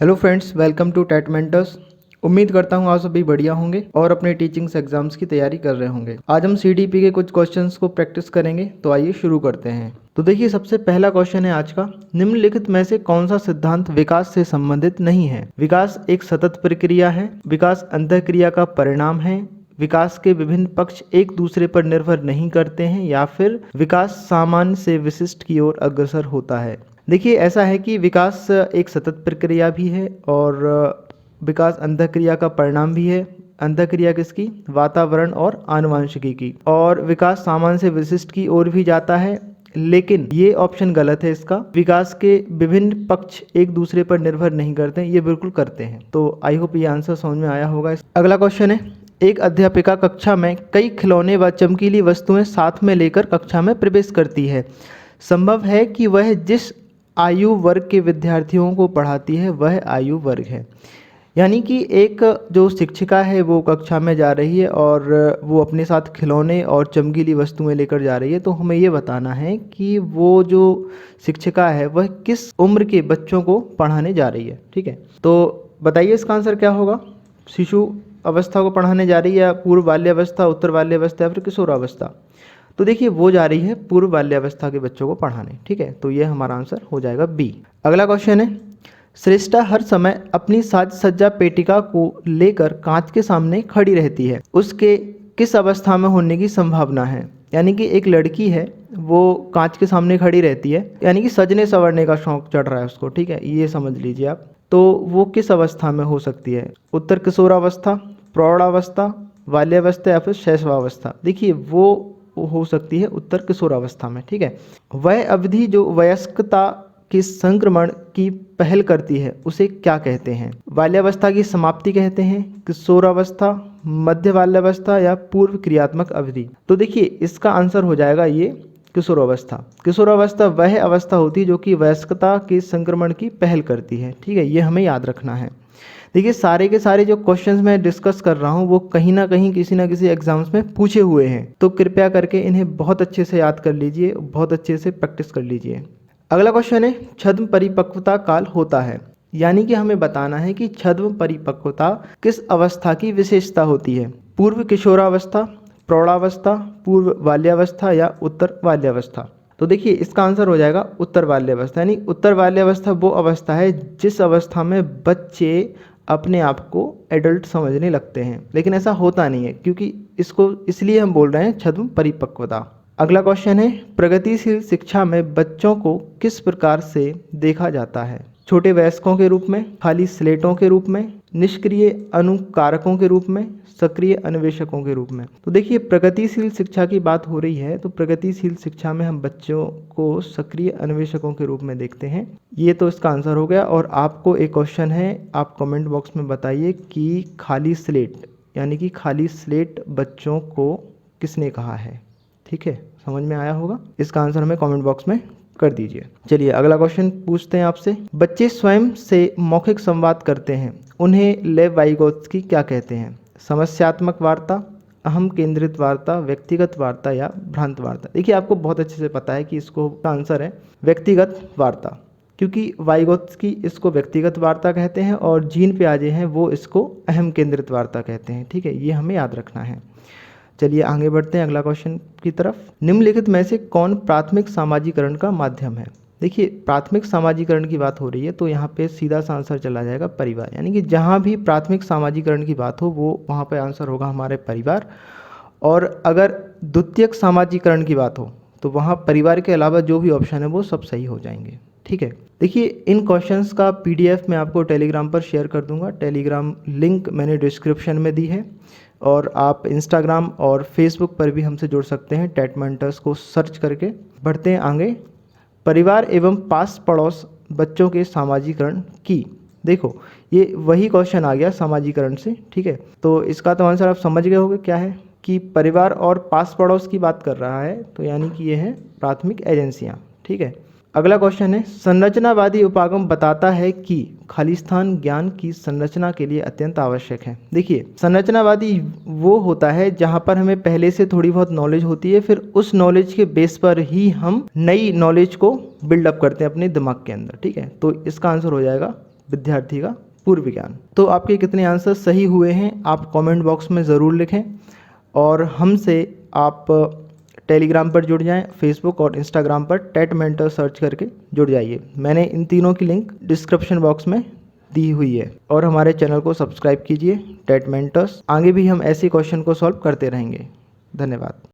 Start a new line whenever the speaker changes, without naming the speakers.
Hello friends, welcome to TET mentors. उम्मीद करता हूँ आप सभी बढ़िया होंगे और अपने टीचिंग्स एग्जाम्स की तैयारी कर रहे होंगे। आज हम सीडीपी के कुछ क्वेश्चंस को प्रैक्टिस करेंगे, तो आइए शुरू करते हैं। तो देखिए, सबसे पहला क्वेश्चन है आज का, निम्नलिखित में से कौन सा सिद्धांत विकास से संबंधित नहीं है? विकास एक सतत प्रक्रिया है, विकास अंतःक्रिया का परिणाम है, विकास के विभिन्न पक्ष एक दूसरे पर निर्भर नहीं करते हैं, या फिर विकास सामान्य से विशिष्ट की ओर अग्रसर होता है। देखिए, ऐसा है कि विकास एक सतत प्रक्रिया भी है और विकास अंतःक्रिया का परिणाम भी है। अंतःक्रिया किसकी? वातावरण और आनुवंशिकी की। और विकास सामान्य से विशिष्ट की ओर भी जाता है, लेकिन ये ऑप्शन गलत है इसका। विकास के विभिन्न पक्ष एक दूसरे पर निर्भर नहीं करते हैं, ये बिल्कुल करते हैं। तो आई होप ये आंसर समझ में आया होगा। अगला क्वेश्चन है, एक अध्यापिका कक्षा में कई खिलौने व चमकीली वस्तुएं साथ में लेकर कक्षा में प्रवेश करती है। संभव है कि वह जिस आयु वर्ग के विद्यार्थियों को पढ़ाती है वह आयु वर्ग है। यानी कि एक जो शिक्षिका है वो कक्षा में जा रही है और वो अपने साथ खिलौने और चमकीली वस्तुएं लेकर जा रही है। तो हमें ये बताना है कि वो जो शिक्षिका है वह किस उम्र के बच्चों को पढ़ाने जा रही है। ठीक है, तो बताइए इसका आंसर क्या होगा? शिशु अवस्था को पढ़ाने जा रही है, या पूर्व बाल्यावस्था, उत्तर बाल्यावस्था, या फिर किशोरावस्था? तो देखिए, वो जा रही है पूर्व बाल्यावस्था के बच्चों को पढ़ाने। ठीक है, तो ये हमारा आंसर हो जाएगा बी। अगला क्वेश्चन है, श्रेष्ठा हर समय अपनी साज सज्जा पेटिका को लेकर कांच के सामने खड़ी रहती है, उसके किस अवस्था में होने की संभावना है? यानी कि एक लड़की है, वो कांच के सामने खड़ी रहती है, यानी कि सजने संवरने का शौक चढ़ रहा है उसको। ठीक है, ये समझ लीजिए आप। तो वो किस अवस्था में हो सकती है? उत्तर किशोरावस्था, प्रौढ़ावस्था, बाल्यावस्था, या फिर शैशवावस्था? देखिए, वो हो सकती है उत्तर किशोरावस्था में। ठीक है, वह अवधि जो वयस्कता के संक्रमण की पहल करती है उसे क्या कहते हैं? बाल्यावस्था की समाप्ति कहते हैं, किशोरावस्था, मध्य बाल्यावस्था, या पूर्व क्रियात्मक अवधि? तो देखिए, इसका आंसर हो जाएगा ये किशोरावस्था। किशोरावस्था वह अवस्था होती है जो कि वयस्कता के संक्रमण की पहल करती है। ठीक है, ये हमें याद रखना है। देखिए, सारे के सारे जो क्वेश्चंस मैं डिस्कस कर रहा हूँ वो कहीं ना कहीं किसी ना किसी एग्जाम्स में पूछे हुए हैं, तो कृपया करके इन्हें बहुत अच्छे से याद कर लीजिए, बहुत अच्छे से प्रैक्टिस कर लीजिए। अगला क्वेश्चन है, छद्म परिपक्वता काल होता है। यानी कि हमें बताना है कि छद्म परिपक्वता किस अवस्था की विशेषता होती है? पूर्व किशोरावस्था, प्रौढ़ावस्था, पूर्व बाल्यावस्था, या उत्तर बाल्यावस्था? तो देखिए, इसका आंसर हो जाएगा उत्तर बाल्यावस्था। यानी उत्तर बाल्यावस्था वो अवस्था है जिस अवस्था में बच्चे अपने आप को एडल्ट समझने लगते हैं, लेकिन ऐसा होता नहीं है, क्योंकि इसको इसलिए हम बोल रहे हैं छद्म परिपक्वता। अगला क्वेश्चन है, प्रगतिशील शिक्षा में बच्चों को किस प्रकार से देखा जाता है? छोटे वयस्कों के रूप में, खाली स्लेटों के रूप में, निष्क्रिय अनुकारकों के रूप में, सक्रिय अन्वेषकों के रूप में? तो देखिए, प्रगतिशील शिक्षा की बात हो रही है, तो प्रगतिशील शिक्षा में हम बच्चों को सक्रिय अन्वेषकों के रूप में देखते हैं। ये तो इसका आंसर हो गया। और आपको एक क्वेश्चन है, आप कमेंट बॉक्स में बताइए कि खाली स्लेट, यानी कि खाली स्लेट बच्चों को किसने कहा है? ठीक है, समझ में आया होगा। इसका आंसर हमें कमेंट बॉक्स में कर दीजिए। चलिए, अगला क्वेश्चन पूछते हैं आपसे। बच्चे स्वयं से मौखिक संवाद करते हैं, उन्हें लेव वाइगोत्स्की क्या कहते हैं? समस्यात्मक वार्ता, अहम केंद्रित वार्ता, व्यक्तिगत वार्ता, या भ्रांत वार्ता? देखिए, आपको बहुत अच्छे से पता है कि इसको का आंसर है व्यक्तिगत वार्ता, क्योंकि वाइगोत्स्की इसको व्यक्तिगत वार्ता कहते हैं और जीन पियाजे हैं वो इसको अहम केंद्रित वार्ता कहते हैं। ठीक है, ये हमें याद रखना है। चलिए आगे बढ़ते हैं अगला क्वेश्चन की तरफ। निम्नलिखित में से कौन प्राथमिक सामाजिकरण का माध्यम है? देखिए, प्राथमिक सामाजिकरण की बात हो रही है, तो यहाँ पे सीधा सा आंसर चला जाएगा परिवार। यानी कि जहाँ भी प्राथमिक सामाजिकरण की बात हो वो वहाँ पे आंसर होगा हमारे परिवार। और अगर द्वितीयक सामाजिकरण की बात हो तो वहाँ परिवार के अलावा जो भी ऑप्शन है वो सब सही हो जाएंगे। ठीक है, देखिए, इन क्वेश्चंस का पीडीएफ मैं आपको टेलीग्राम पर शेयर कर दूंगा। टेलीग्राम लिंक मैंने डिस्क्रिप्शन में दी है, और आप इंस्टाग्राम और फेसबुक पर भी हमसे जुड़ सकते हैं, टेट मेंटर्स को सर्च करके। बढ़ते हैं आगे। परिवार एवं पास पड़ोस बच्चों के सामाजिकरण की। देखो, ये वही क्वेश्चन आ गया सामाजिकरण से। ठीक है, तो इसका तो आंसर आप समझ गए होंगे क्या है, कि परिवार और पास पड़ोस की बात कर रहा है, तो यानी कि ये है प्राथमिक एजेंसियाँ। ठीक है, अगला क्वेश्चन है, संरचनावादी उपागम बताता है कि खालिस्तान ज्ञान की संरचना के लिए अत्यंत आवश्यक है। देखिए, संरचनावादी वो होता है जहाँ पर हमें पहले से थोड़ी बहुत नॉलेज होती है, फिर उस नॉलेज के बेस पर ही हम नई नॉलेज को बिल्डअप करते हैं अपने दिमाग के अंदर। ठीक है, तो इसका आंसर हो जाएगा विद्यार्थी का पूर्व ज्ञान। तो आपके कितने आंसर सही हुए हैं आप कमेंट बॉक्स में ज़रूर लिखें और हमसे आप टेलीग्राम पर जुड़ जाएं, फेसबुक और इंस्टाग्राम पर टेट मेंटर सर्च करके जुड़ जाइए। मैंने इन तीनों की लिंक डिस्क्रिप्शन बॉक्स में दी हुई है। और हमारे चैनल को सब्सक्राइब कीजिए टेट मेंटर्स। आगे भी हम ऐसे क्वेश्चन को सॉल्व करते रहेंगे। धन्यवाद।